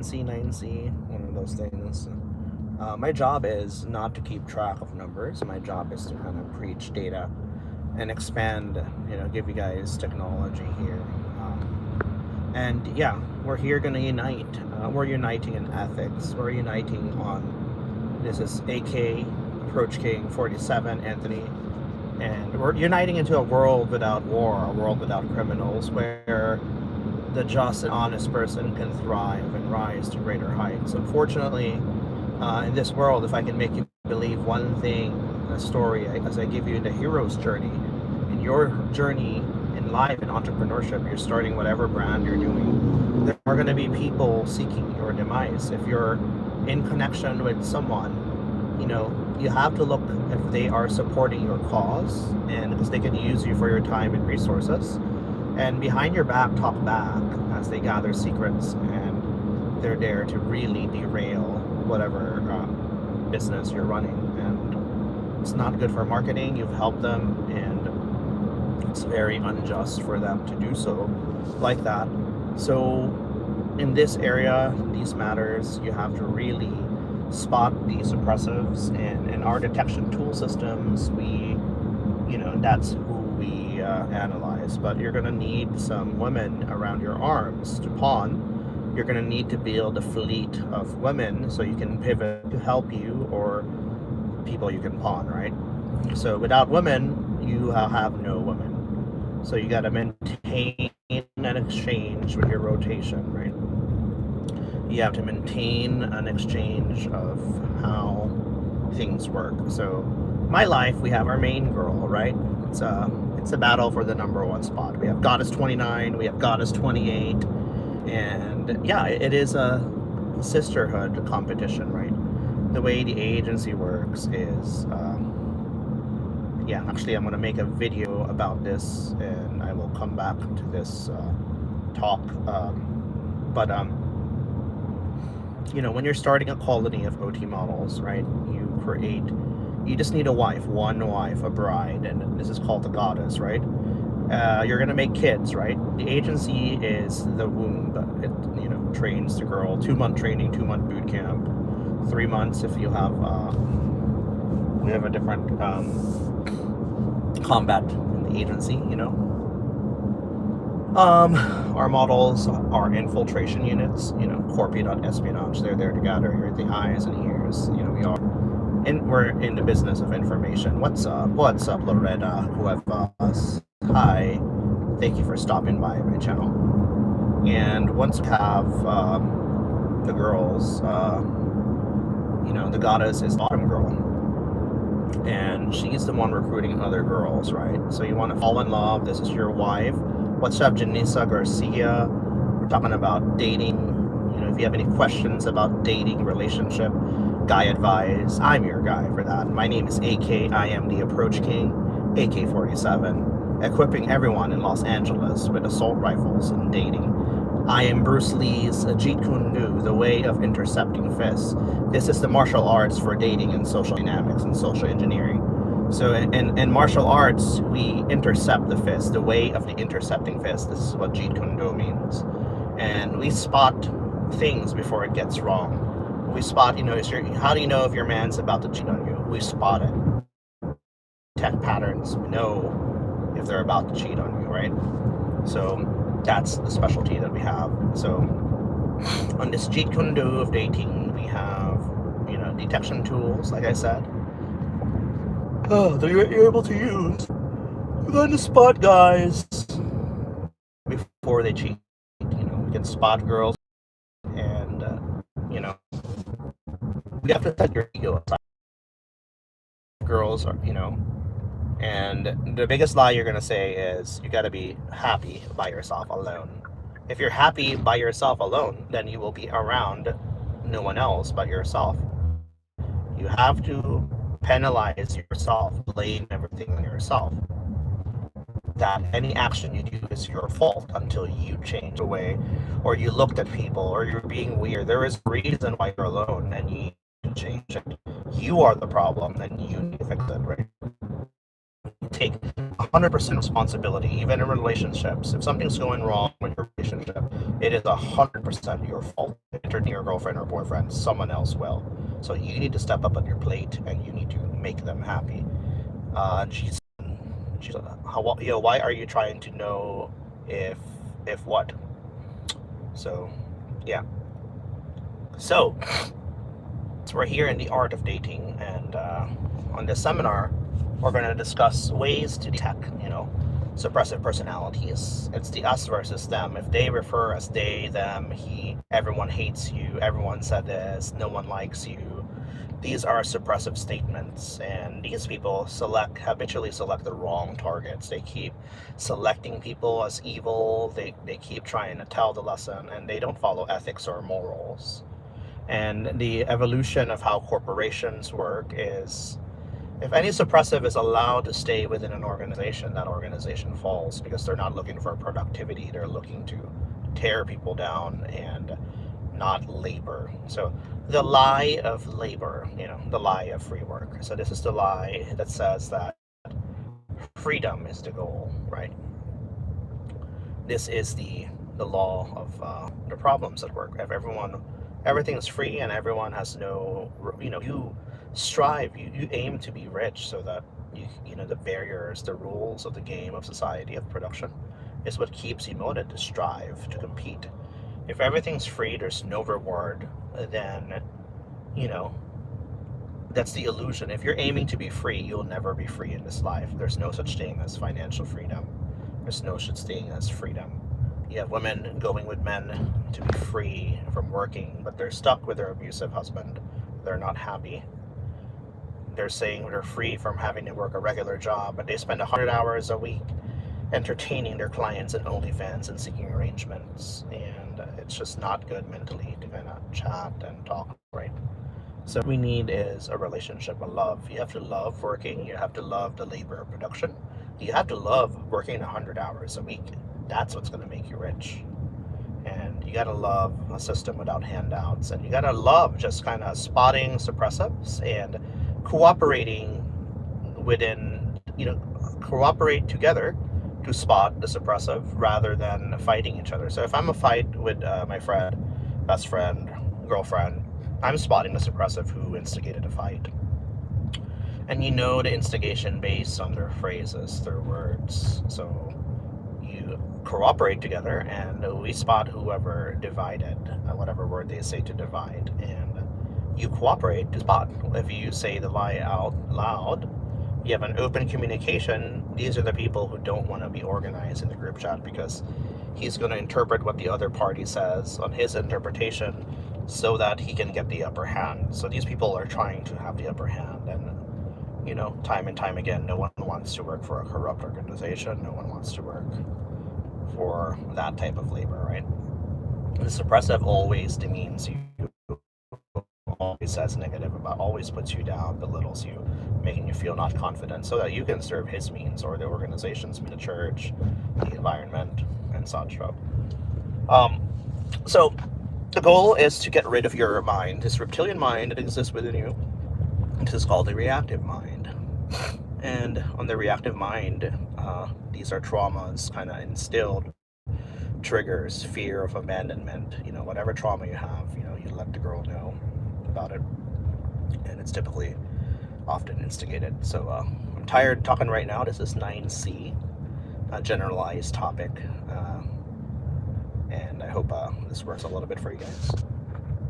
10C, 9C, one of those things. My job is not to keep track of numbers. My job is to kind of preach data and expand, give you guys technology here. And yeah, we're here going to unite. We're uniting in ethics. We're uniting on, this is AK, Approach King 47, Anthony. And we're uniting into a world without war, a world without criminals, where the just and honest person can thrive and rise to greater heights. Unfortunately, in this world, if I can make you believe one thing, a story, as I give you the hero's journey, in your journey in life, in entrepreneurship, you're starting whatever brand you're doing, there are going to be people seeking your demise. If you're in connection with someone, you have to look if they are supporting your cause, and because they can use you for your time and resources, and behind your back talk back as they gather secrets, and they're there to really derail whatever business you're running. And it's not good for marketing. You've helped them, and it's very unjust for them to do so like that. So in this area, these matters, you have to really spot the suppressives, and in our detection tool systems, that's who we analyze. But you're going to need some women around your arms to pawn. You're going to need to build a fleet of women so you can pivot to help you, or people you can pawn, right? So without women, you have no women. So you got to maintain an exchange with your rotation, right? You have to maintain an exchange of how things work. So my life, we have our main girl, right? It's a battle for the number one spot. We have Goddess 29, we have Goddess 28, and yeah, it is a sisterhood competition, right? The way the agency works is, yeah, actually, I'm going to make a video about this, and I will come back to this talk. But when you're starting a colony of OT models, right, you just need a wife, one wife, a bride, and this is called the goddess, right? You're gonna make kids, right? The agency is the womb, but it trains the girl. 2 month training, 2 month boot camp, 3 months if you have. We have a different combat in the agency. Our models are infiltration units, Corpi.espionage. They're there to gather the eyes and ears. We're in the business of information. What's up? What's up, Loretta? Whoever. Hi. Thank you for stopping by my channel. And once we have the girls, the goddess is bottom girl, and she's the one recruiting other girls, right? So you want to fall in love. This is your wife. What's up, Janissa Garcia? We're talking about dating. If you have any questions about dating, relationship, guy advice, I'm your guy for that. My name is AK. I am the Approach King, AK-47, equipping everyone in Los Angeles with assault rifles and dating. I am Bruce Lee's Jeet Kune Do, the way of intercepting fists. This is the martial arts for dating and social dynamics and social engineering. So in martial arts, we intercept the fist, the way of the intercepting fist. This is what Jeet Kune Do means. And we spot things before it gets wrong. We spot, how do you know if your man's about to cheat on you? We spot it. Tech patterns, we know if they're about to cheat on you, right? So that's the specialty that we have. So on this Jeet Kune Do of dating, we have, detection tools, like I said. That you're able to use on the spot guys before they cheat. We can spot girls, and we have to set your ego aside. Girls are, and the biggest lie you're gonna say is you gotta be happy by yourself alone. If you're happy by yourself alone, then you will be around no one else but yourself. You have to penalize yourself, blame everything on yourself. That any action you do is your fault until you change away, or you looked at people, or you're being weird. There is a reason why you're alone, and you need to change it. You are the problem, and you need to fix it, right? take 100% responsibility, even in relationships. If something's going wrong with your relationship, it is 100% your fault. It turning your girlfriend or boyfriend, someone else will. So you need to step up on your plate and you need to make them happy. She's how, why are you trying to know if what? So yeah. So we're here in the art of dating, and on this seminar, we're going to discuss ways to detect, suppressive personalities. It's the us versus them. If they refer as they, them, he, everyone hates you, everyone said this, no one likes you. These are suppressive statements, and these people habitually select the wrong targets. They keep selecting people as evil. They keep trying to tell the lesson, and they don't follow ethics or morals. And the evolution of how corporations work is, if any suppressive is allowed to stay within an organization, that organization falls, because they're not looking for productivity. They're looking to tear people down and not labor. So the lie of labor, the lie of free work. So this is the lie that says that freedom is the goal, right? This is the law of the problems at work. If everything is free and everyone has no, you strive, you aim to be rich, so that the barriers, the rules of the game of society, of production, is what keeps you motivated to strive, to compete. If everything's free, there's no reward, then that's the illusion. If you're aiming to be free, you'll never be free in this life. There's no such thing as financial freedom. There's no such thing as freedom. You have women going with men to be free from working, but they're stuck with their abusive husband. They're not happy. They're saying they're free from having to work a regular job, but they spend 100 hours a week entertaining their clients in OnlyFans and seeking arrangements. And it's just not good mentally to kind of chat and talk, right? So what we need is a relationship, a love. You have to love working. You have to love the labor of production. You have to love working 100 hours a week. That's what's going to make you rich. And you got to love a system without handouts. And you got to love just kind of spotting suppressives and cooperating cooperate together to spot the suppressive rather than fighting each other. So if I'm a fight with my friend, best friend, girlfriend, I'm spotting the suppressive who instigated a fight. And the instigation based on their phrases, their words. So you cooperate together and we spot whoever divided, whatever word they say to divide, and you cooperate to spot. If you say the lie out loud, you have an open communication. These are the people who don't want to be organized in the group chat, because he's going to interpret what the other party says on his interpretation so that he can get the upper hand. So these people are trying to have the upper hand, and time and time again, no one wants to work for a corrupt organization. No one wants to work for that type of labor, right? The suppressive always demeans you, always says negative about, always puts you down, belittles you, making you feel not confident, so that you can serve his means or the organization's, the church, the environment, and such. So the goal is to get rid of your mind, this reptilian mind that exists within you. This is called the reactive mind. And on the reactive mind, these are traumas kind of instilled, triggers, fear of abandonment, whatever trauma you have, you let the girl know about it. And it's typically often instigated. So I'm tired talking right now. This is 9C, a generalized topic. And I hope this works a little bit for you guys.